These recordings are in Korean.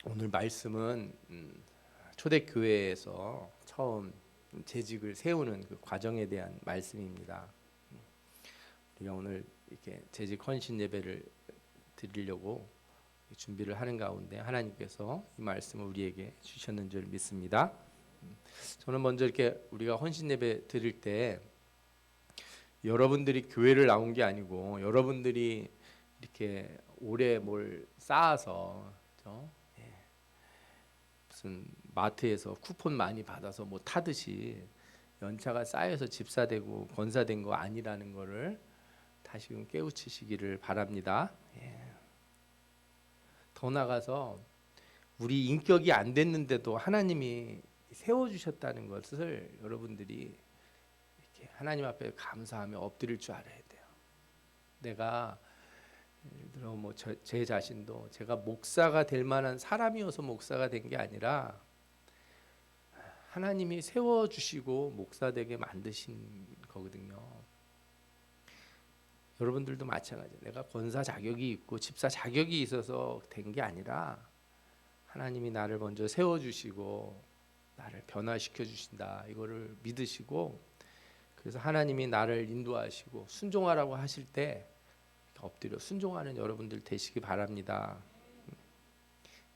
오늘 말씀은 초대교회에서 처음 재직을 세우는 그 과정에 대한 말씀입니다. 우리가 오늘 이렇게 재직 헌신 예배를 드리려고 준비를 하는 가운데 하나님께서 이 말씀을 우리에게 주셨는 줄 믿습니다. 저는 먼저 이렇게 우리가 헌신 예배 드릴 때 여러분들이 교회를 나온 게 아니고 여러분들이 이렇게 오래 뭘 쌓아서 그렇죠? 무슨 마트에서 쿠폰 많이 받아서 뭐 타듯이 연차가 쌓여서 집사되고 권사된 거 아니라는 거를 다시금 깨우치시기를 바랍니다. 더 나가서 우리 인격이 안 됐는데도 하나님이 세워주셨다는 것을 여러분들이 이렇게 하나님 앞에 감사하며 엎드릴 줄 알아야 돼요. 내가 예를 들어 뭐 제 자신도 제가 목사가 될 만한 사람이어서 목사가 된 게 아니라 하나님이 세워주시고 목사 되게 만드신 거거든요. 여러분들도 마찬가지예요. 내가 권사 자격이 있고 집사 자격이 있어서 된 게 아니라 하나님이 나를 먼저 세워주시고 나를 변화시켜 주신다. 이거를 믿으시고 그래서 하나님이 나를 인도하시고 순종하라고 하실 때 엎드려 순종하는 여러분들 되시기 바랍니다.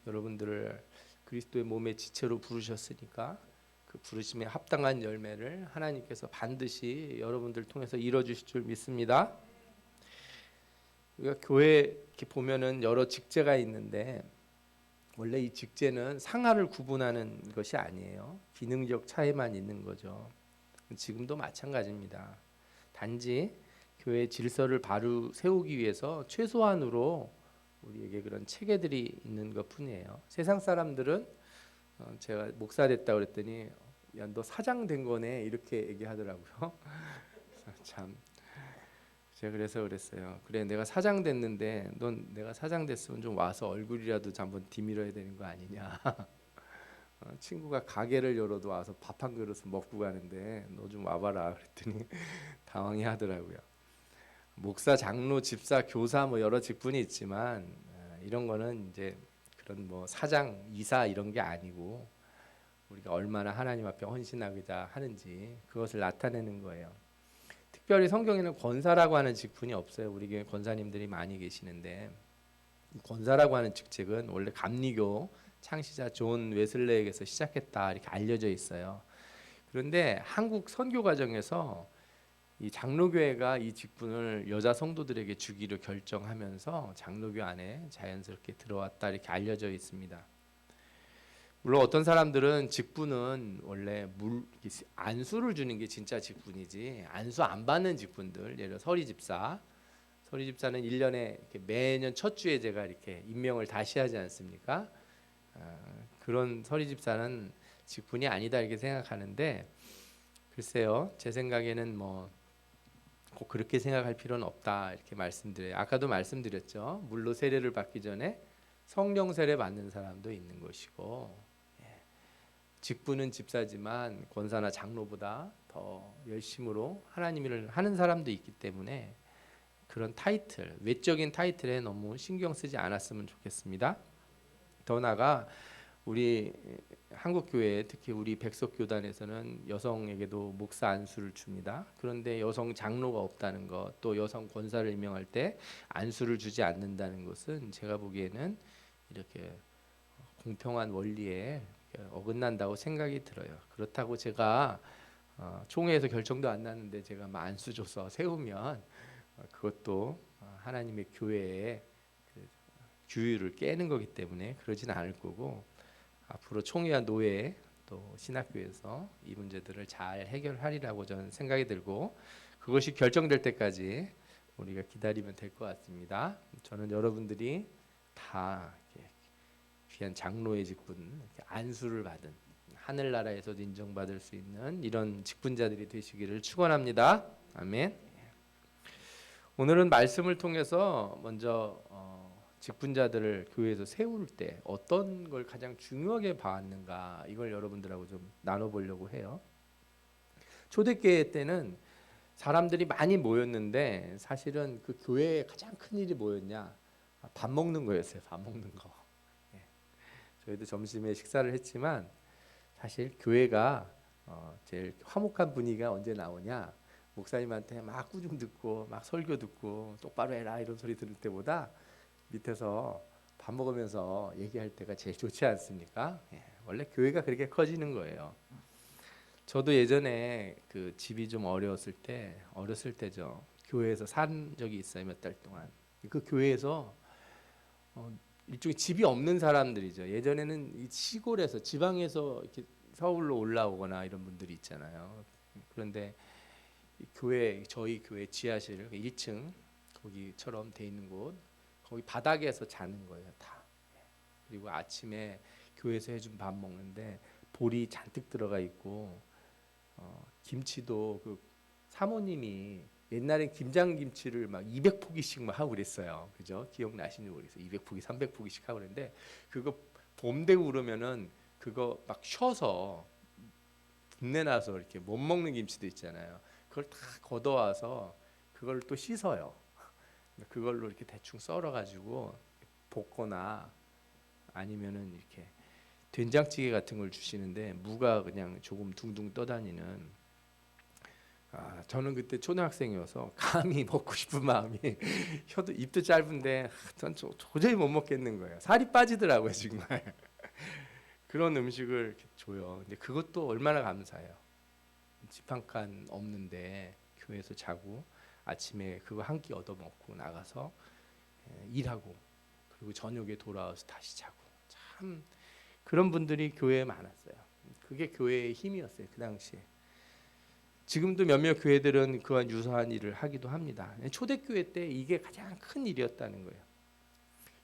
여러분들을 그리스도의 몸의 지체로 부르셨으니까 그 부르심에 합당한 열매를 하나님께서 반드시 여러분들 통해서 이뤄주실 줄 믿습니다. 우리가 교회 이렇게 보면은 여러 직제가 있는데 원래 이 직제는 상하를 구분하는 것이 아니에요. 기능적 차이만 있는 거죠. 지금도 마찬가지입니다. 단지 교회 질서를 바로 세우기 위해서 최소한으로 우리에게 그런 체계들이 있는 것뿐이에요. 세상 사람들은 제가 목사 됐다 그랬더니 야, 너 사장 된 거네 이렇게 얘기하더라고요. 참 제가 그래서 그랬어요. 그래 내가 사장 됐는데 넌 내가 사장 됐으면 좀 와서 얼굴이라도 한번 디밀어야 되는 거 아니냐. 친구가 가게를 열어도 와서 밥 한 그릇 먹고 가는데 너 좀 와봐라 그랬더니 당황해 하더라고요. 목사, 장로, 집사, 교사 뭐 여러 직분이 있지만 이런 거는 이제 그런 뭐 사장, 이사 이런 게 아니고 우리가 얼마나 하나님 앞에 헌신하고자 하는지 그것을 나타내는 거예요. 특별히 성경에는 권사라고 하는 직분이 없어요. 우리 교회 권사님들이 많이 계시는데 권사라고 하는 직책은 원래 감리교 창시자 존 웨슬레에게서 시작했다 이렇게 알려져 있어요. 그런데 한국 선교 과정에서 이 장로교회가 이 직분을 여자 성도들에게 주기로 결정하면서 장로교 안에 자연스럽게 들어왔다 이렇게 알려져 있습니다. 물론 어떤 사람들은 직분은 원래 안수를 주는 게 진짜 직분이지 안수 안 받는 직분들 예를 들어 서리집사는 1년에 이렇게 매년 첫 주에 제가 이렇게 임명을 다시 하지 않습니까? 그런 서리집사는 직분이 아니다 이렇게 생각하는데 글쎄요 제 생각에는 뭐 꼭 그렇게 생각할 필요는 없다 이렇게 말씀드려요. 아까도 말씀드렸죠. 물로 세례를 받기 전에 성령 세례 받는 사람도 있는 것이고 직분은 집사지만 권사나 장로보다 더 열심으로 하나님 일을 하는 사람도 있기 때문에 그런 타이틀, 외적인 타이틀에 너무 신경 쓰지 않았으면 좋겠습니다. 더 나아가 우리 한국 교회 특히 우리 백석교단에서는 여성에게도 목사 안수를 줍니다. 그런데 여성 장로가 없다는 것, 또 여성 권사를 임명할 때 안수를 주지 않는다는 것은 제가 보기에는 이렇게 공평한 원리에 어긋난다고 생각이 들어요. 그렇다고 제가 총회에서 결정도 안 났는데 제가 막 안수 줘서 세우면 그것도 하나님의 교회의 규율을 깨는 거기 때문에 그러지는 않을 거고 앞으로 총회와 노회 또 신학교에서 이 문제들을 잘 해결하리라고 저는 생각이 들고 그것이 결정될 때까지 우리가 기다리면 될 것 같습니다. 저는 여러분들이 다 귀한 장로의 직분, 안수를 받은 하늘나라에서도 인정받을 수 있는 이런 직분자들이 되시기를 축원합니다. 아멘. 오늘은 말씀을 통해서 먼저 직분자들을 교회에서 세울 때 어떤 걸 가장 중요하게 봤는가 이걸 여러분들하고 좀 나눠보려고 해요. 초대교회 때는 사람들이 많이 모였는데 사실은 그 교회에 가장 큰 일이 뭐였냐? 밥 먹는 거였어요. 밥 먹는 거. 저희도 점심에 식사를 했지만 사실 교회가 제일 화목한 분위기가 언제 나오냐? 목사님한테 막 꾸중 듣고 막 설교 듣고 똑바로 해라 이런 소리 들을 때보다 밑에서 밥 먹으면서 얘기할 때가 제일 좋지 않습니까? 예, 원래 교회가 그렇게 커지는 거예요. 저도 예전에 그 집이 좀 어려웠을 때죠. 교회에서 산 적이 있어요. 몇 달 동안. 그 교회에서 일종의 집이 없는 사람들이죠. 예전에는 이 시골에서 지방에서 이렇게 서울로 올라오거나 이런 분들이 있잖아요. 그런데 저희 교회 지하실 1층 거기처럼 돼 있는 곳 거기 바닥에서 자는 거예요, 다. 그리고 아침에 교회에서 해준 밥 먹는데 볼이 잔뜩 들어가 있고 김치도 그 사모님이 옛날에 김장김치를 막 200포기씩 막 하고 그랬어요. 그죠? 기억나시는지 모르겠어요. 200포기, 300포기씩 하고 그랬는데 그거 봄 되고 그러면은 그거 막 쉬어서 분내 나서 이렇게 못 먹는 김치도 있잖아요. 그걸 다 걷어와서 그걸 또 씻어요. 그걸로 이렇게 대충 썰어 가지고 볶거나 아니면은 이렇게 된장찌개 같은 걸 주시는데 무가 그냥 조금 둥둥 떠다니는 저는 그때 초등학생이어서 감히 먹고 싶은 마음이 혀도 입도 짧은데 전 도저히 못 먹겠는 거예요. 살이 빠지더라고요 정말. 그런 음식을 이렇게 줘요. 근데 그것도 얼마나 감사해요. 집 한 칸 없는데 교회에서 자고 아침에 그거 한 끼 얻어 먹고 나가서 일하고 그리고 저녁에 돌아와서 다시 자고 참 그런 분들이 교회에 많았어요. 그게 교회의 힘이었어요 그 당시에. 지금도 몇몇 교회들은 그와 유사한 일을 하기도 합니다. 초대교회 때 이게 가장 큰 일이었다는 거예요.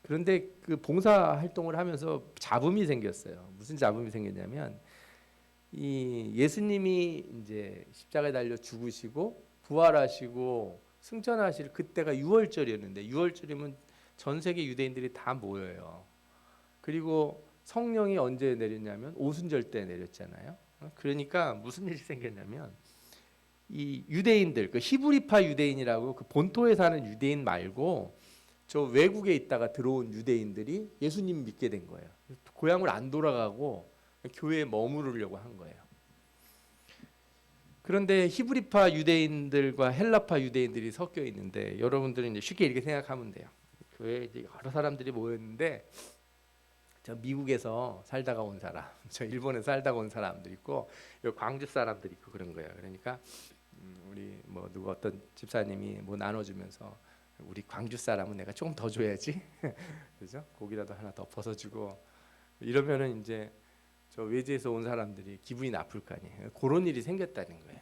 그런데 그 봉사 활동을 하면서 잡음이 생겼어요. 무슨 잡음이 생겼냐면 이 예수님이 이제 십자가에 달려 죽으시고 부활하시고 승천하실 그때가 6월절이었는데 6월절이면 전 세계 유대인들이 다 모여요. 그리고 성령이 언제 내렸냐면 오순절 때 내렸잖아요. 그러니까 무슨 일이 생겼냐면 이 유대인들 그 히브리파 유대인이라고 그 본토에 사는 유대인 말고 저 외국에 있다가 들어온 유대인들이 예수님 믿게 된 거예요. 고향을 안 돌아가고 교회에 머무르려고 한 거예요. 그런데 히브리파 유대인들과 헬라파 유대인들이 섞여 있는데 여러분들은 이제 쉽게 이렇게 생각하면 돼요. 교회에 이제 여러 사람들이 모였는데 저 미국에서 살다가 온 사람, 저 일본에 살다가 온 사람들 있고 여기 광주 사람들 있고 그런 거예요. 그러니까 우리 뭐 누구 어떤 집사님이 뭐 나눠주면서 우리 광주 사람은 내가 조금 더 줘야지, 그죠? 고기라도 하나 더 벗어주고 이러면은 이제 저 외지에서 온 사람들이 기분이 나쁠 거 아니에요. 그런 일이 생겼다는 거예요.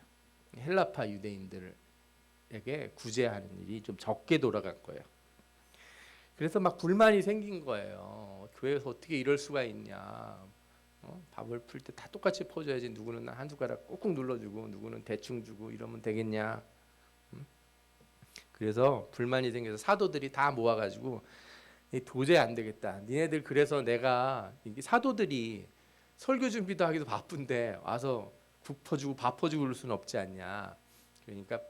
헬라파 유대인들에게 구제하는 일이 좀 적게 돌아간 거예요. 그래서 막 불만이 생긴 거예요. 교회에서 어떻게 이럴 수가 있냐. 밥을 풀 때 다 똑같이 퍼줘야지. 누구는 한 숟가락 꾹꾹 눌러주고 누구는 대충 주고 이러면 되겠냐. 그래서 불만이 생겨서 사도들이 다 모아가지고 도저히 안 되겠다. 니네들 그래서 내가 사도들이 설교 준비도 하기도 바쁜데 와서 국 퍼주고 밥 퍼주고 그럴 수는 없지 않냐. 그러니까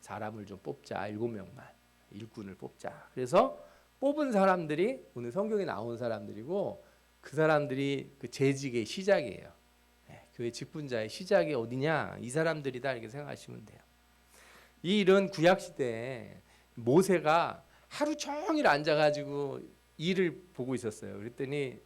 사람을 좀 뽑자. 7명만 일꾼을 뽑자. 그래서 뽑은 사람들이 오늘 성경에 나온 사람들이고 그 사람들이 그 재직의 시작이에요. 교회 직분자의 시작이 어디냐? 이 사람들이다 이렇게 생각하시면 돼요. 이 일은 구약 시대에 모세가 하루 종일 앉아가지고 일을 보고 있었어요. 그랬더니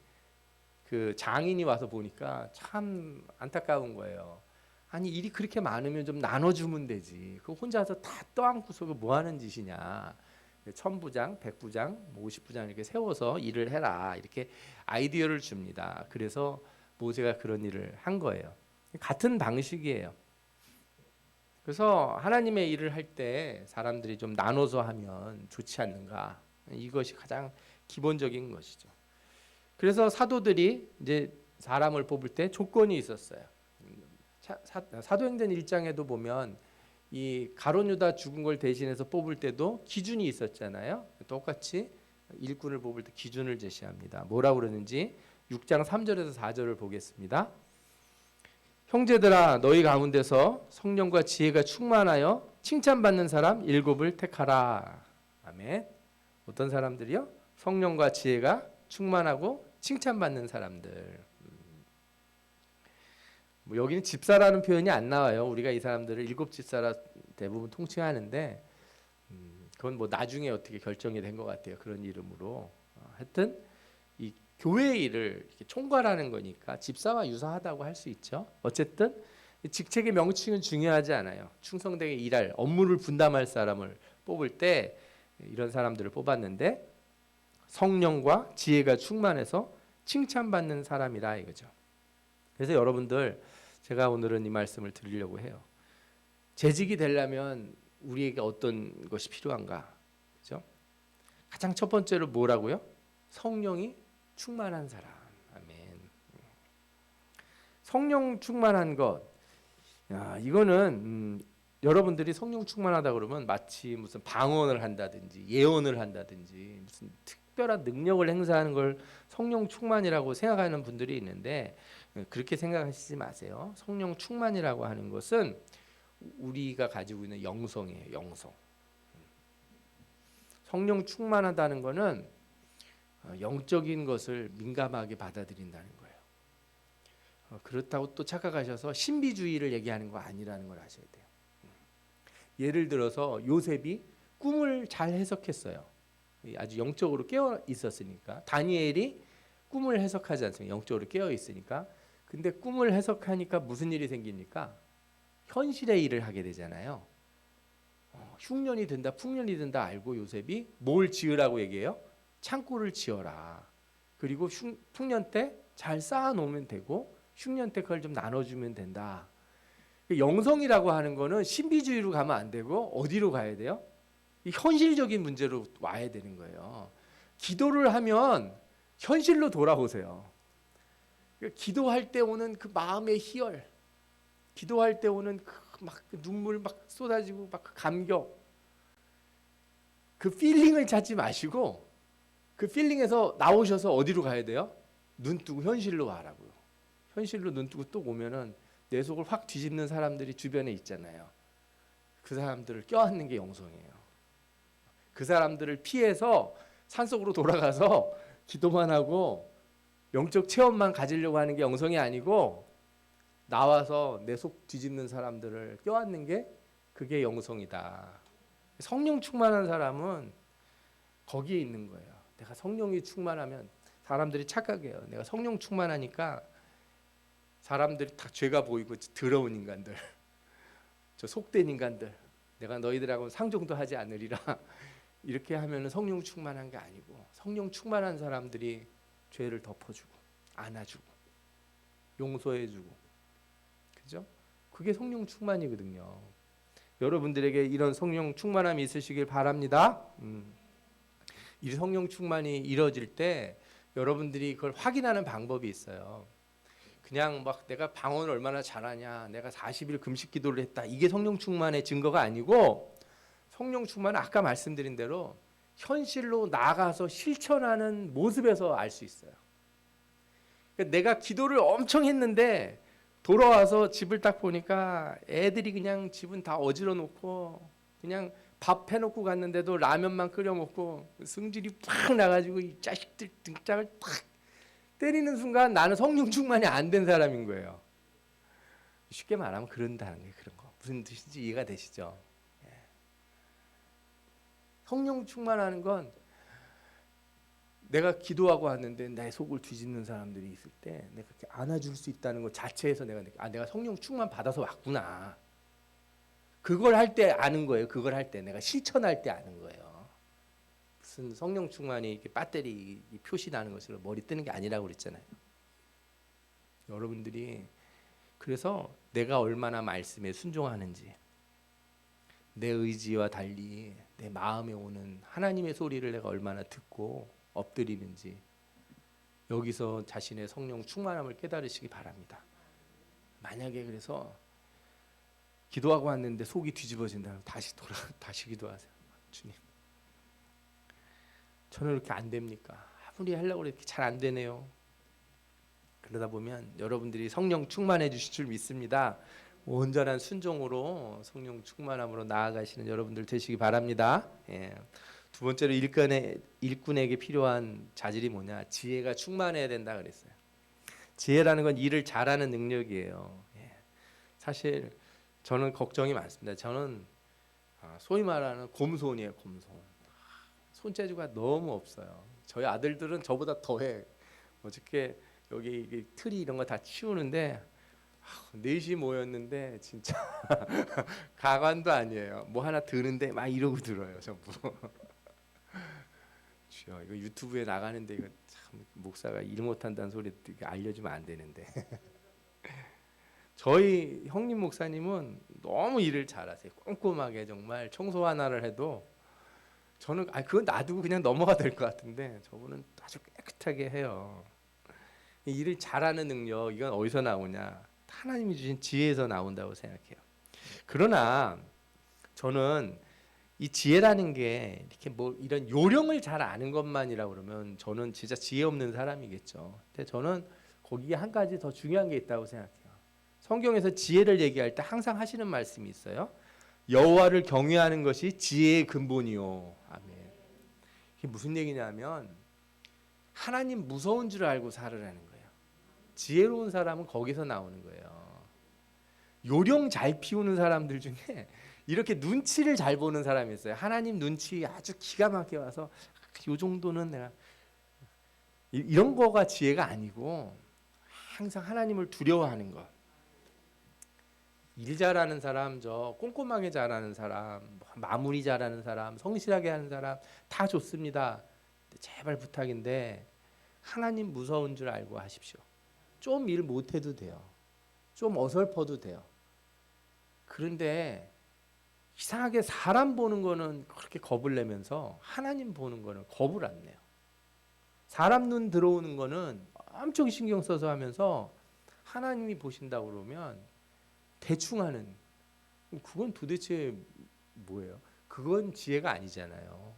그 장인이 와서 보니까 참 안타까운 거예요. 아니 일이 그렇게 많으면 좀 나눠주면 되지. 그 혼자서 다 떠안고서 뭐 하는 짓이냐. 1000부장, 100부장, 50부장 이렇게 세워서 일을 해라 이렇게 아이디어를 줍니다. 그래서 모세가 그런 일을 한 거예요. 같은 방식이에요. 그래서 하나님의 일을 할 때 사람들이 좀 나눠서 하면 좋지 않는가. 이것이 가장 기본적인 것이죠. 그래서 사도들이 이제 사람을 뽑을 때 조건이 있었어요. 사도행전 1장에도 보면 이 가룟 유다 죽은 걸 대신해서 뽑을 때도 기준이 있었잖아요. 똑같이 일꾼을 뽑을 때 기준을 제시합니다. 뭐라고 그러는지 6장 3절에서 4절을 보겠습니다. 형제들아 너희 가운데서 성령과 지혜가 충만하여 칭찬받는 사람 7을 택하라. 아멘. 어떤 사람들이요? 성령과 지혜가 충만하고 칭찬받는 사람들. 뭐 여기는 집사라는 표현이 안 나와요. 우리가 이 사람들을 일곱 집사라 대부분 통칭하는데 그건 뭐 나중에 어떻게 결정이 된 것 같아요. 그런 이름으로. 하여튼 이 교회 일을 이렇게 총괄하는 거니까 집사와 유사하다고 할 수 있죠. 어쨌든 직책의 명칭은 중요하지 않아요. 충성되게 일할 업무를 분담할 사람을 뽑을 때 이런 사람들을 뽑았는데 성령과 지혜가 충만해서 칭찬받는 사람이라 이거죠. 그래서 여러분들 제가 오늘은 이 말씀을 드리려고 해요. 재직이 되려면 우리에게 어떤 것이 필요한가? 그죠? 가장 첫 번째로 뭐라고요? 성령이 충만한 사람. 아멘. 성령 충만한 것. 야, 이거는 여러분들이 성령 충만하다 그러면 마치 무슨 방언을 한다든지 예언을 한다든지 무슨 특별한 능력을 행사하는 걸 성령 충만이라고 생각하는 분들이 있는데 그렇게 생각하시지 마세요. 성령 충만이라고 하는 것은 우리가 가지고 있는 영성이에요. 영성. 성령 충만하다는 것은 영적인 것을 민감하게 받아들인다는 거예요. 그렇다고 또 착각하셔서 신비주의를 얘기하는 거 아니라는 걸 아셔야 돼요. 예를 들어서 요셉이 꿈을 잘 해석했어요. 아주 영적으로 깨어 있었으니까. 다니엘이 꿈을 해석하지 않습니까? 영적으로 깨어 있으니까. 근데 꿈을 해석하니까 무슨 일이 생깁니까? 현실의 일을 하게 되잖아요. 흉년이 든다, 풍년이 든다 알고 요셉이 뭘 지으라고 얘기해요? 창고를 지어라. 그리고 풍년 때 잘 쌓아놓으면 되고 흉년 때 그걸 좀 나눠주면 된다. 영성이라고 하는 거는 신비주의로 가면 안 되고 어디로 가야 돼요? 이 현실적인 문제로 와야 되는 거예요. 기도를 하면 현실로 돌아오세요. 기도할 때 오는 그 마음의 희열, 기도할 때 오는 막 눈물 막 쏟아지고 막 감격, 그 필링을 찾지 마시고 그 필링에서 나오셔서 어디로 가야 돼요? 눈 뜨고 현실로 와라고요. 현실로 눈 뜨고 또 오면은 내 속을 확 뒤집는 사람들이 주변에 있잖아요. 그 사람들을 껴안는 게 영성이에요. 그 사람들을 피해서 산속으로 돌아가서 기도만 하고 영적 체험만 가지려고 하는 게 영성이 아니고 나와서 내 속 뒤집는 사람들을 껴안는 게 그게 영성이다. 성령 충만한 사람은 거기에 있는 거예요. 내가 성령이 충만하면 사람들이 착각해요. 내가 성령 충만하니까 사람들이 다 죄가 보이고 더러운 인간들, 저 속된 인간들, 내가 너희들하고는 상종도 하지 않으리라 이렇게 하면 성령 충만한 게 아니고 성령 충만한 사람들이 죄를 덮어주고 안아주고 용서해주고, 그죠? 그게 성령 충만이거든요. 여러분들에게 이런 성령 충만함이 있으시길 바랍니다. 이 성령 충만이 이루어질 때 여러분들이 그걸 확인하는 방법이 있어요. 그냥 막 내가 방언을 얼마나 잘하냐, 내가 40일 금식 기도를 했다, 이게 성령 충만의 증거가 아니고 성령 충만은 아까 말씀드린 대로 현실로 나가서 실천하는 모습에서 알 수 있어요. 그러니까 내가 기도를 엄청 했는데 돌아와서 집을 딱 보니까 애들이 그냥 집은 다 어지러 놓고 그냥 밥 해놓고 갔는데도 라면만 끓여 먹고 승질이 팍 나가지고 이 자식들 등짝을 탁 때리는 순간 나는 성령 충만이 안 된 사람인 거예요. 쉽게 말하면 그런다는 게 그런 거. 무슨 뜻인지 이해가 되시죠? 예. 성령 충만하는 건 내가 기도하고 왔는데 내 속을 뒤집는 사람들이 있을 때 내가 이렇게 안아줄 수 있다는 것 자체에서 내가 성령 충만 받아서 왔구나. 그걸 할 때 아는 거예요. 그걸 할 때 내가 실천할 때 아는 거예요. 무슨 성령 충만이 이렇게 배터리 표시 나는 것으로 머리 뜨는 게 아니라고 그랬잖아요. 여러분들이 그래서 내가 얼마나 말씀에 순종하는지, 내 의지와 달리 내 마음에 오는 하나님의 소리를 내가 얼마나 듣고 엎드리는지, 여기서 자신의 성령 충만함을 깨달으시기 바랍니다. 만약에 그래서 기도하고 왔는데 속이 뒤집어진다면 다시 기도하세요. 주님, 저는 이렇게 안 됩니까? 아무리 하려고 해도 이렇게 잘 안 되네요. 그러다 보면 여러분들이 성령 충만해 주실 줄 믿습니다. 온전한 순종으로 성령 충만함으로 나아가시는 여러분들 되시기 바랍니다. 예. 두 번째로 일꾼에게 필요한 자질이 뭐냐? 지혜가 충만해야 된다 그랬어요. 지혜라는 건 일을 잘하는 능력이에요. 예. 사실 저는 걱정이 많습니다. 저는 소위 말하는 곰손이에요, 곰손. 손재주가 너무 없어요. 저희 아들들은 저보다 더해. 어저께 여기 이게 틀이 이런 거 다 치우는데 넷이 모였는데 진짜 가관도 아니에요. 뭐 하나 드는데 막 이러고 들어요, 전부. 주여, 이거 유튜브에 나가는데 이거 참 목사가 일 못한다는 소리 알려주면 안 되는데. 저희 형님 목사님은 너무 일을 잘하세요. 꼼꼼하게 정말 청소 하나를 해도 저는 그건 놔두고 그냥 넘어가 될 것 같은데 저분은 아주 깨끗하게 해요. 이 일을 잘하는 능력 이건 어디서 나오냐? 하나님이 주신 지혜에서 나온다고 생각해요. 그러나 저는 이 지혜라는 게 이렇게 뭐 이런 요령을 잘 아는 것만이라 그러면 저는 진짜 지혜 없는 사람이겠죠. 근데 저는 거기에 한 가지 더 중요한 게 있다고 생각해요. 성경에서 지혜를 얘기할 때 항상 하시는 말씀이 있어요. 여호와를 경외하는 것이 지혜의 근본이요. 아멘. 이게 무슨 얘기냐면 하나님 무서운 줄 알고 살으라는 거예요. 지혜로운 사람은 거기서 나오는 거예요. 요령 잘 피우는 사람들 중에 이렇게 눈치를 잘 보는 사람이 있어요. 하나님 눈치 아주 기가 막히게 와서 요 정도는 내가 이런 거가 지혜가 아니고 항상 하나님을 두려워하는 것. 일 잘하는 사람, 저 꼼꼼하게 잘하는 사람, 마무리 잘하는 사람, 성실하게 하는 사람 다 좋습니다. 제발 부탁인데 하나님 무서운 줄 알고 하십시오. 좀 일 못해도 돼요. 좀 어설퍼도 돼요. 그런데 이상하게 사람 보는 거는 그렇게 겁을 내면서 하나님 보는 거는 겁을 안 내요. 사람 눈 들어오는 거는 엄청 신경 써서 하면서 하나님이 보신다고 그러면 대충 하는, 그건 도대체 뭐예요? 그건 지혜가 아니잖아요.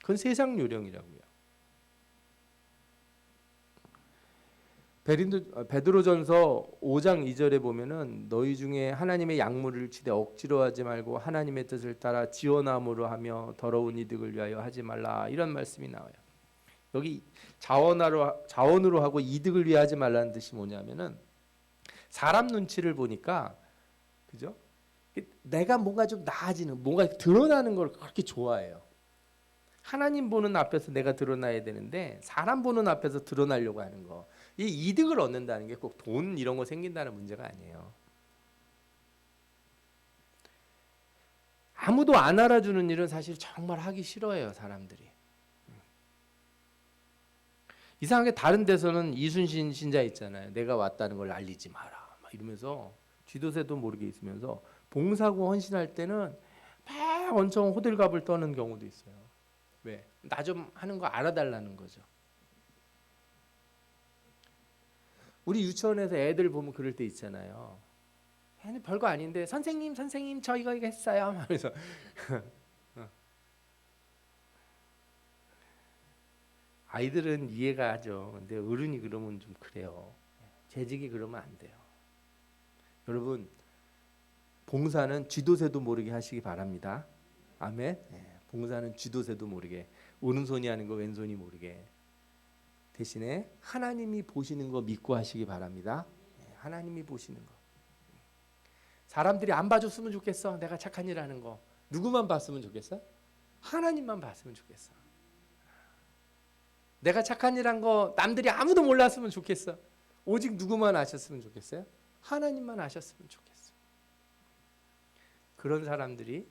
그건 세상 요령이라고요. 베드로전서 5장 2절에 보면은 너희 중에 하나님의 약물을 치되 억지로 하지 말고 하나님의 뜻을 따라 지원함으로 하며 더러운 이득을 위하여 하지 말라, 이런 말씀이 나와요. 여기 자원으로 하고 이득을 위하여 하지 말라는 뜻이 뭐냐면은 사람 눈치를 보니까, 그죠? 내가 뭔가 좀 나아지는, 뭔가 드러나는 걸 그렇게 좋아해요. 하나님 보는 앞에서 내가 드러나야 되는데 사람 보는 앞에서 드러나려고 하는 거. 이 이득을 얻는다는 게 꼭 돈 이런 거 생긴다는 문제가 아니에요. 아무도 안 알아주는 일은 사실 정말 하기 싫어해요, 사람들이. 이상하게 다른 데서는 이순신 신자 있잖아요. 내가 왔다는 걸 알리지 마라, 막 이러면서 쥐도새도 모르게 있으면서 봉사고 헌신할 때는 막 엄청 호들갑을 떠는 경우도 있어요. 왜? 나 좀 하는 거 알아달라는 거죠. 우리 유치원에서 애들 보면 그럴 때 있잖아요. 애는 별거 아닌데 선생님 저 이거 했어요 하면서 아이들은 이해가 하죠. 근데 어른이 그러면 좀 그래요. 재직이 그러면 안 돼요. 여러분, 봉사는 쥐도새도 모르게 하시기 바랍니다. 아멘. 봉사는 쥐도새도 모르게, 오른손이 하는 거 왼손이 모르게, 대신에 하나님이 보시는 거 믿고 하시기 바랍니다. 하나님이 보시는 거. 사람들이 안 봐줬으면 좋겠어. 내가 착한 일 하는 거. 누구만 봤으면 좋겠어? 하나님만 봤으면 좋겠어. 내가 착한 일 한 거 남들이 아무도 몰랐으면 좋겠어. 오직 누구만 아셨으면 좋겠어요? 하나님만 아셨으면 좋겠어. 그런 사람들이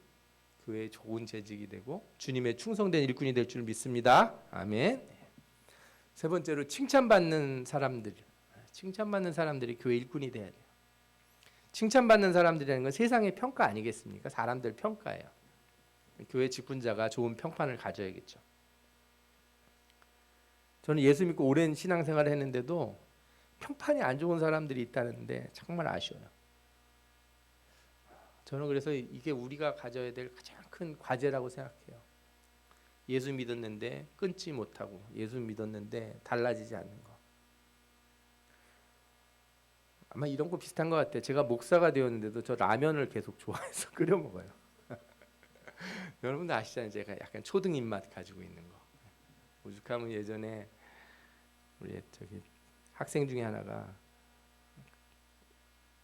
교회에 좋은 재직이 되고 주님의 충성된 일꾼이 될 줄 믿습니다. 아멘. 세 번째로 칭찬받는 사람들이 교회 일꾼이 돼야 돼요. 칭찬받는 사람들이라는 건 세상의 평가 아니겠습니까? 사람들 평가예요. 교회 직분자가 좋은 평판을 가져야겠죠. 저는 예수 믿고 오랜 신앙생활을 했는데도 평판이 안 좋은 사람들이 있다는데 정말 아쉬워요. 저는 그래서 이게 우리가 가져야 될 가장 큰 과제라고 생각해요. 예수 믿었는데 끊지 못하고, 예수 믿었는데 달라지지 않는 거. 아마 이런 거 비슷한 것 같아요. 제가 목사가 되었는데도 저 라면을 계속 좋아해서 끓여 먹어요. 여러분들 아시잖아요. 제가 약간 초등 입맛 가지고 있는 거. 오죽하면 예전에 우리 저기 학생 중에 하나가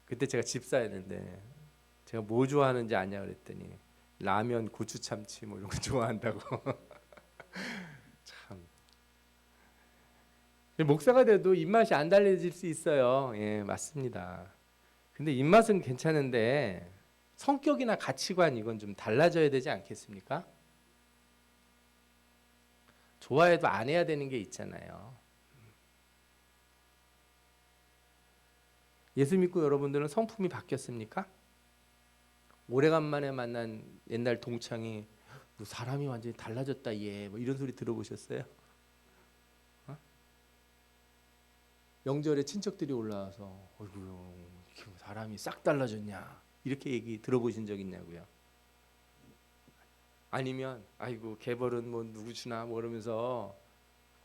그때 제가 집사였는데 제가 뭐 좋아하는지 아냐 그랬더니 라면, 고추 참치 뭐 이런 거 좋아한다고. 참. 목사가 돼도 입맛이 안 달라질 수 있어요. 예, 맞습니다. 근데 입맛은 괜찮은데 성격이나 가치관 이건 좀 달라져야 되지 않겠습니까? 좋아해도 안 해야 되는 게 있잖아요. 예수 믿고 여러분들은 성품이 바뀌었습니까? 오래간만에 만난 옛날 동창이 너 사람이 완전히 달라졌다 얘 뭐 이런 소리 들어보셨어요? 어? 명절에 친척들이 올라와서 어이구 사람이 싹 달라졌냐 이렇게 얘기 들어보신 적 있냐고요? 아니면 아이고 개벌은 뭐 누구 주나 뭐 그러면서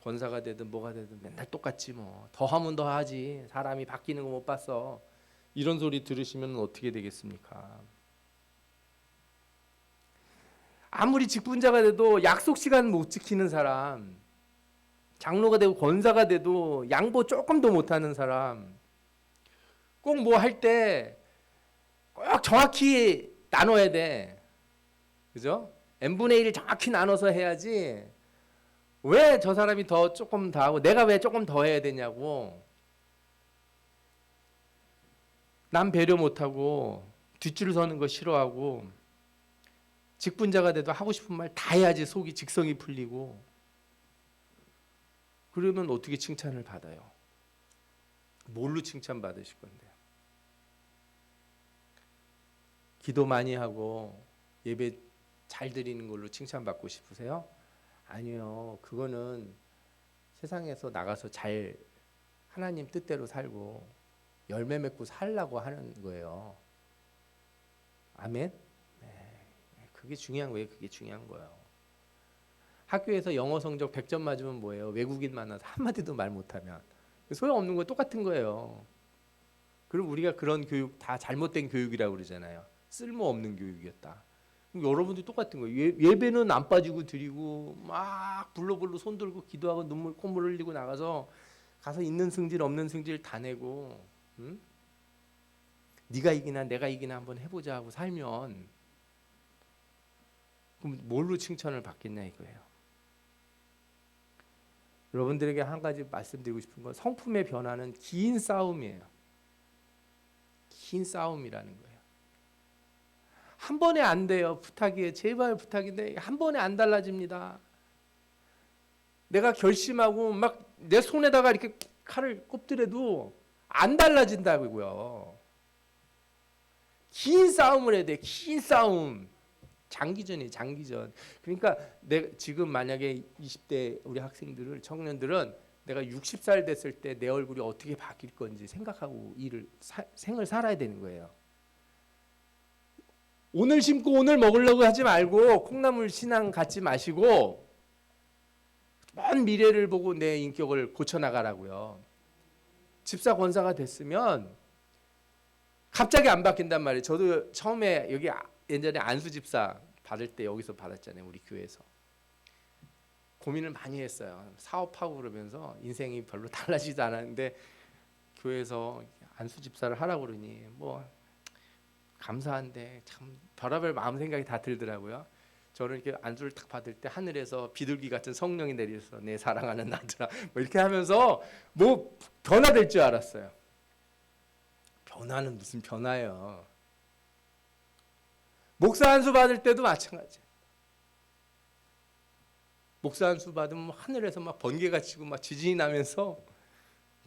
권사가 되든 뭐가 되든 맨날 똑같지 뭐 더하면 더하지 사람이 바뀌는 거 못 봤어 이런 소리 들으시면 어떻게 되겠습니까? 아무리 직분자가 돼도 약속 시간 못 지키는 사람, 장로가 되고 권사가 돼도 양보 조금 더 못하는 사람, 꼭 뭐 할 때 꼭 정확히 나눠야 돼, 그죠? n분의 1 정확히 나눠서 해야지. 왜 저 사람이 더 조금 더 하고 내가 왜 조금 더 해야 되냐고. 남 배려 못하고 뒷줄 서는 거 싫어하고 직분자가 돼도 하고 싶은 말 다 해야지 속이 직성이 풀리고. 그러면 어떻게 칭찬을 받아요? 뭘로 칭찬받으실 건데요? 기도 많이 하고 예배 잘 드리는 걸로 칭찬받고 싶으세요? 아니요. 그거는 세상에서 나가서 잘 하나님 뜻대로 살고 열매 맺고 살라고 하는 거예요. 아멘? 네. 그게 중요한 거예요. 그게 중요한 거예요. 학교에서 영어 성적 100점 맞으면 뭐예요? 외국인 만나서 한마디도 말 못하면 소용없는 거 똑같은 거예요. 그럼 우리가 그런 교육 다 잘못된 교육이라고 그러잖아요. 쓸모없는 교육이었다. 여러분도 똑같은 거예요. 예배는 안 빠지고 드리고 막 불러불러 손 들고 기도하고 눈물 콧물 흘리고 나가서 있는 승질 없는 승질 다 내고 응? 네가 이기나 내가 이기나 한번 해보자 하고 살면 그럼 뭘로 칭찬을 받겠냐 이거예요. 여러분들에게 한 가지 말씀드리고 싶은 건 성품의 변화는 긴 싸움이에요. 긴 싸움이라는 거예요. 한 번에 안 돼요. 부탁이에요. 제발 부탁인데 한 번에 안 달라집니다. 내가 결심하고 막 내 손에다가 이렇게 칼을 꼽더라도 안 달라진다고요. 긴 싸움을 해야 돼. 긴 싸움. 장기전이에요. 장기전. 그러니까 지금 만약에 20대 우리 학생들을 청년들은 내가 60살 됐을 때 내 얼굴이 어떻게 바뀔 건지 생각하고 생을 살아야 되는 거예요. 오늘 심고 오늘 먹으려고 하지 말고 콩나물 신앙 갖지 마시고 먼 미래를 보고 내 인격을 고쳐나가라고요. 집사 권사가 됐으면 갑자기 안 바뀐단 말이에요. 저도 처음에 여기 예전에 안수 집사 받을 때 여기서 받았잖아요. 우리 교회에서. 고민을 많이 했어요. 사업하고 그러면서 인생이 별로 달라지지 않았는데 교회에서 안수 집사를 하라고 그러니 뭐 감사한데 참 별의별 마음 생각이 다 들더라고요. 저는 이렇게 안수를 딱 받을 때 하늘에서 비둘기 같은 성령이 내려서 내 사랑하는 아들아 뭐 이렇게 하면서 뭐 변화될 줄 알았어요. 변화는 무슨 변화예요. 목사 안수 받을 때도 마찬가지예요. 목사 안수 받으면 하늘에서 막 번개가 치고 막 지진이 나면서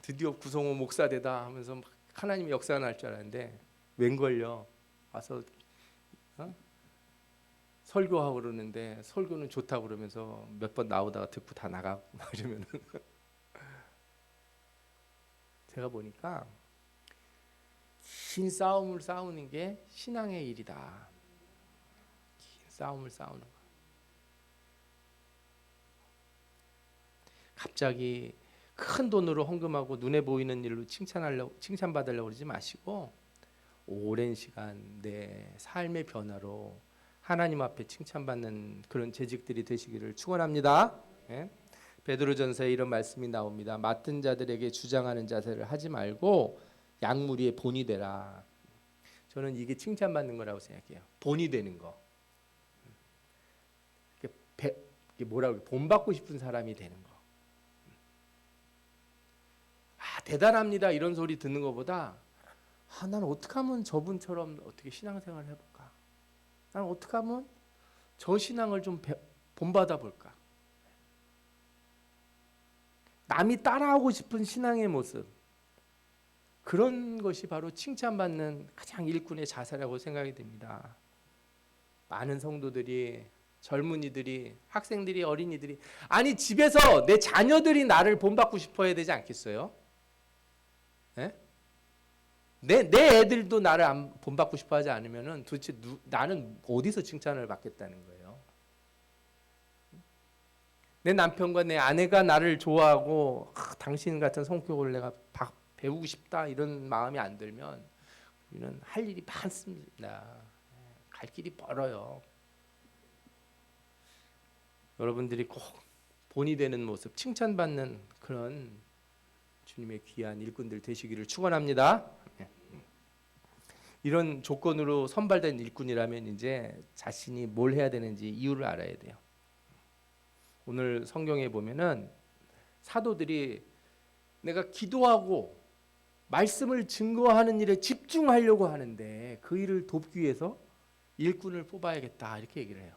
드디어 구성호 목사 되다 하면서 막 하나님의 역사가 날 줄 알았는데 웬걸요. 와서 설교하고 그러는데 설교는 좋다고 그러면서 몇 번 나오다가 듣고 다 나가고 막 이러면은 제가 보니까 긴 싸움을 싸우는 게 신앙의 일이다. 긴 싸움을 싸우는 거. 갑자기 큰 돈으로 헌금하고 눈에 보이는 일로 칭찬받으려고 그러지 마시고 오랜 시간 내 삶의 변화로 하나님 앞에 칭찬받는 그런 재직들이 되시기를 축원합니다. 예? 베드로전서에 이런 말씀이 나옵니다. 맡은 자들에게 주장하는 자세를 하지 말고 양무리의 본이 되라. 저는 이게 칭찬받는 거라고 생각해요. 본이 되는 거. 이게 뭐라고 본받고 싶은 사람이 되는 거. 아, 대단합니다 이런 소리 듣는 것보다 나는 어떻게 하면 저분처럼 어떻게 신앙생활을 해볼까? 나는 어떻게 하면 저 신앙을 좀 본받아 볼까? 남이 따라하고 싶은 신앙의 모습, 그런 것이 바로 칭찬받는 가장 일꾼의 자세라고 생각이 됩니다. 많은 성도들이, 젊은이들이, 학생들이, 어린이들이, 아니 집에서 내 자녀들이 나를 본받고 싶어 해야 되지 않겠어요? 예? 내 애들도 나를 본받고 싶어 하지 않으면은 도대체 나는 어디서 칭찬을 받겠다는 거예요? 내 남편과 내 아내가 나를 좋아하고 당신 같은 성격을 내가 배우고 싶다 이런 마음이 안 들면 우리는 할 일이 많습니다. 갈 길이 멀어요. 여러분들이 꼭 본이 되는 모습, 칭찬받는 그런 주님의 귀한 일꾼들 되시기를 축원합니다. 이런 조건으로 선발된 일꾼이라면 이제 자신이 뭘 해야 되는지 이유를 알아야 돼요. 오늘 성경에 보면은 사도들이 내가 기도하고 말씀을 증거하는 일에 집중하려고 하는데 그 일을 돕기 위해서 일꾼을 뽑아야겠다 이렇게 얘기를 해요.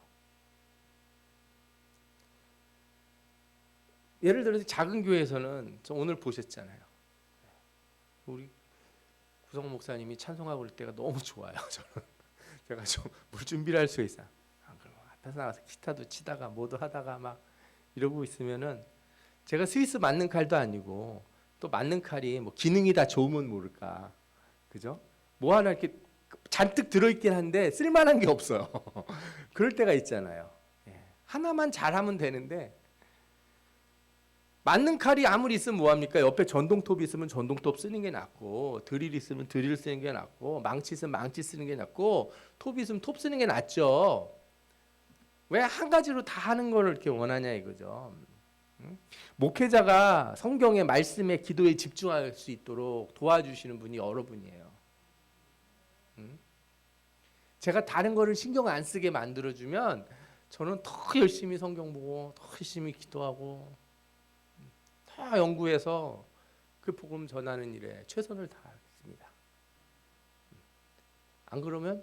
예를 들어서 작은 교회에서는 오늘 보셨잖아요. 우리 구성 목사님이 찬송하고 올 때가 너무 좋아요. 저는 제가 좀 뭘 준비를 할 수 있어요. 앞에서 나가서 기타도 치다가 뭐도 하다가 막 이러고 있으면은 제가 스위스 맞는 칼도 아니고 또 맞는 칼이 뭐 기능이 다 좋으면 모를까, 그죠? 뭐 하나 이렇게 잔뜩 들어있긴 한데 쓸만한 게 없어요. 그럴 때가 있잖아요. 하나만 잘하면 되는데 맞는 칼이 아무리 있으면 뭐합니까? 옆에 전동톱이 있으면 전동톱 쓰는 게 낫고, 드릴 있으면 드릴 쓰는 게 낫고, 망치 있으면 망치 쓰는 게 낫고, 톱이 있으면 톱 쓰는 게 낫죠. 왜 한 가지로 다 하는 걸 이렇게 원하냐 이거죠. 목회자가 성경의 말씀에 기도에 집중할 수 있도록 도와주시는 분이 여러분이에요. 제가 다른 거를 신경 안 쓰게 만들어주면 저는 더 열심히 성경 보고 더 열심히 기도하고 더 연구해서 그 복음 전하는 일에 최선을 다하겠습니다. 안 그러면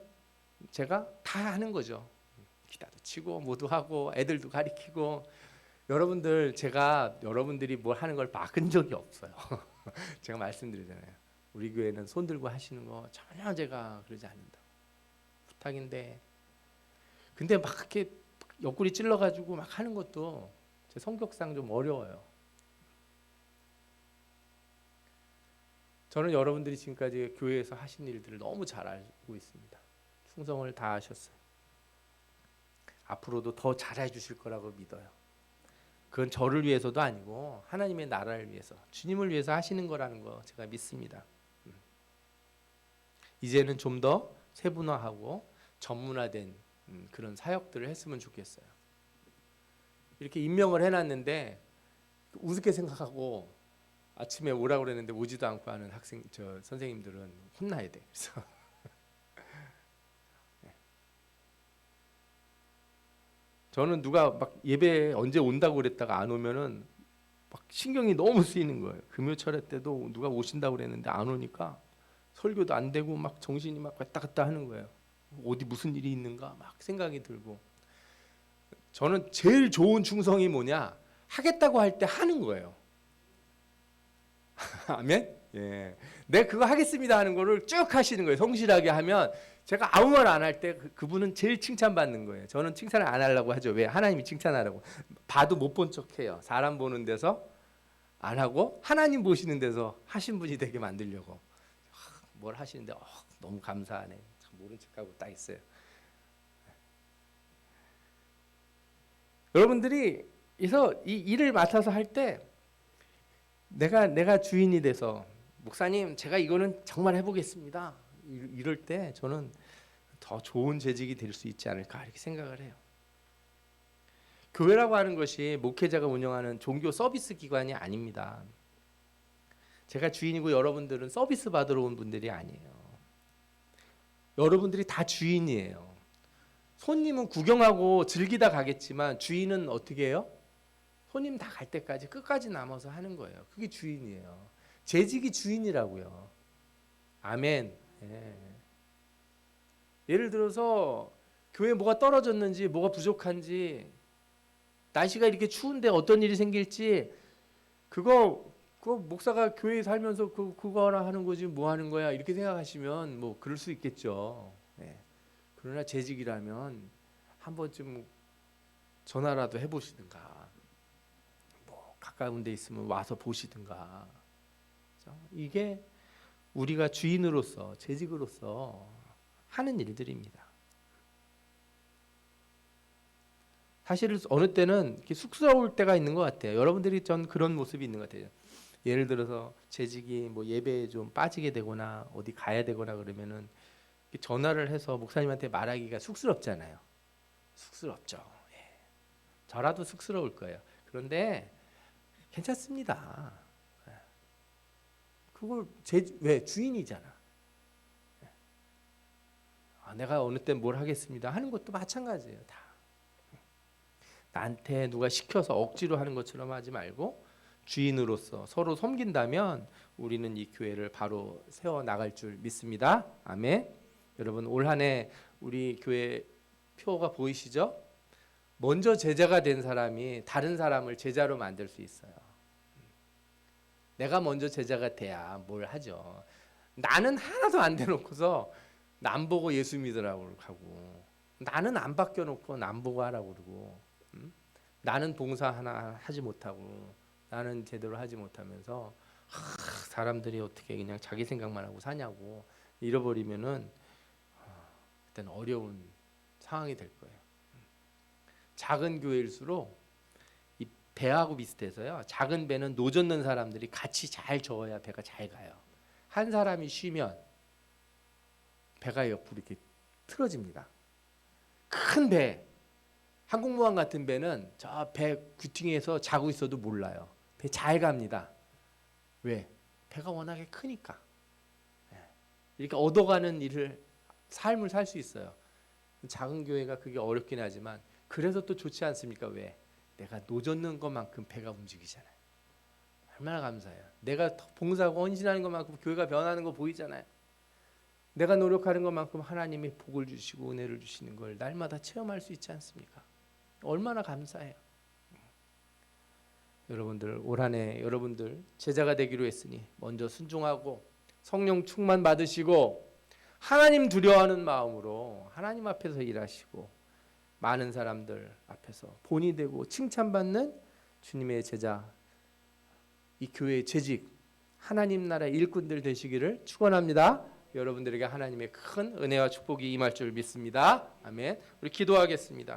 제가 다 하는 거죠. 기타도 치고 뭐도 하고 애들도 가리키고. 여러분들, 제가 여러분들이 뭘 하는 걸 막은 적이 없어요. 제가 말씀드리잖아요. 우리 교회는 손 들고 하시는 거 전혀 제가 그러지 않는다. 부탁인데. 근데 막 이렇게 옆구리 찔러가지고 막 하는 것도 제 성격상 좀 어려워요. 저는 여러분들이 지금까지 교회에서 하신 일들을 너무 잘 알고 있습니다. 충성을 다하셨어요. 앞으로도 더 잘해 주실 거라고 믿어요. 그건 저를 위해서도 아니고 하나님의 나라를 위해서, 주님을 위해서 하시는 거라는 거 제가 믿습니다. 이제는 좀 더 세분화하고 전문화된 그런 사역들을 했으면 좋겠어요. 이렇게 임명을 해놨는데 우습게 생각하고 아침에 오라고 그랬는데 오지도 않고 하는 선생님들은 혼나야 돼. 그래서 저는 누가 막 예배 언제 온다고 그랬다가 안 오면은 막 신경이 너무 쓰이는 거예요. 금요 철회 때도 누가 오신다고 그랬는데 안 오니까 설교도 안 되고 막 정신이 막 왔다 갔다 하는 거예요. 어디 무슨 일이 있는가 막 생각이 들고. 저는 제일 좋은 충성이 뭐냐? 하겠다고 할 때 하는 거예요. 아멘? 예. 내 그거 하겠습니다 하는 거를 쭉 하시는 거예요. 성실하게 하면 제가 아무 말 안 할 때 그분은 제일 칭찬받는 거예요. 저는 칭찬을 안 하려고 하죠. 왜? 하나님이 칭찬하라고. 봐도 못 본 척해요. 사람 보는 데서 안 하고 하나님 보시는 데서 하신 분이 되게 만들려고. 뭘 하시는데 너무 감사하네. 참 모른 척하고 딱 있어요. 여러분들이 그래서 이 일을 맡아서 할 때 내가 주인이 돼서 목사님 제가 이거는 정말 해보겠습니다. 이럴 때 저는 더 좋은 재직이 될 수 있지 않을까 이렇게 생각을 해요. 교회라고 하는 것이 목회자가 운영하는 종교 서비스 기관이 아닙니다. 제가 주인이고 여러분들은 서비스 받으러 온 분들이 아니에요. 여러분들이 다 주인이에요. 손님은 구경하고 즐기다 가겠지만 주인은 어떻게 해요? 손님 다 갈 때까지 끝까지 남아서 하는 거예요. 그게 주인이에요. 재직이 주인이라고요. 아멘. 예. 예를 들어서 교회 뭐가 떨어졌는지 뭐가 부족한지 날씨가 이렇게 추운데 어떤 일이 생길지 그거 목사가 교회에 살면서 그거 하나 하는 거지 뭐 하는 거야 이렇게 생각하시면 뭐 그럴 수 있겠죠. 예. 그러나 재직이라면 한 번쯤 전화라도 해보시든가 뭐 가까운 데 있으면 와서 보시든가. 그렇죠? 이게 우리가 주인으로서 재직으로서 하는 일들입니다. 사실 어느 때는 이렇게 쑥스러울 때가 있는 것 같아요. 여러분들이 전 그런 모습이 있는 것 같아요. 예를 들어서 재직이 뭐 예배에 좀 빠지게 되거나 어디 가야 되거나 그러면은 전화를 해서 목사님한테 말하기가 쑥스럽잖아요. 쑥스럽죠. 예. 저라도 쑥스러울 거예요. 그런데 괜찮습니다. 예. 그걸 왜 주인이잖아. 예. 내가 어느 때 뭘 하겠습니다 하는 것도 마찬가지예요. 다. 나한테 누가 시켜서 억지로 하는 것처럼 하지 말고 주인으로서 서로 섬긴다면 우리는 이 교회를 바로 세워 나갈 줄 믿습니다. 아멘. 여러분 올 한 해 우리 교회 표가 보이시죠? 먼저 제자가 된 사람이 다른 사람을 제자로 만들 수 있어요. 내가 먼저 제자가 돼야 뭘 하죠. 나는 하나도 안 돼놓고서 남 보고 예수 믿으라고 하고 나는 안 바뀌어놓고 남 보고 하라고 그러고 나는 봉사 하나 하지 못하고 나는 제대로 하지 못하면서 사람들이 어떻게 그냥 자기 생각만 하고 사냐고 잃어버리면은 그때는 어려운 상황이 될 거예요. 작은 교회일수록 이 배하고 비슷해서요. 작은 배는 노젓는 사람들이 같이 잘 저어야 배가 잘 가요. 한 사람이 쉬면 배가 옆으로 이렇게 틀어집니다. 큰 배, 항공모함 같은 배는 저 배 귀퉁이에서 자고 있어도 몰라요. 배 잘 갑니다. 왜? 배가 워낙에 크니까. 이렇게 얻어가는 일을 삶을 살 수 있어요. 작은 교회가 그게 어렵긴 하지만 그래서 또 좋지 않습니까? 왜? 내가 노젓는 것만큼 배가 움직이잖아요. 얼마나 감사해요. 내가 봉사하고 헌신하는 것만큼 교회가 변하는 거 보이잖아요. 내가 노력하는 것만큼 하나님이 복을 주시고 은혜를 주시는 걸 날마다 체험할 수 있지 않습니까? 얼마나 감사해요. 여러분들 올 한 해 여러분들 제자가 되기로 했으니 먼저 순종하고 성령 충만 받으시고 하나님 두려워하는 마음으로 하나님 앞에서 일하시고 많은 사람들 앞에서 본이 되고 칭찬받는 주님의 제자, 이 교회의 재직, 하나님 나라의 일꾼들 되시기를 축원합니다. 여러분들에게 하나님의 큰 은혜와 축복이 임할 줄 믿습니다. 아멘. 우리 기도하겠습니다.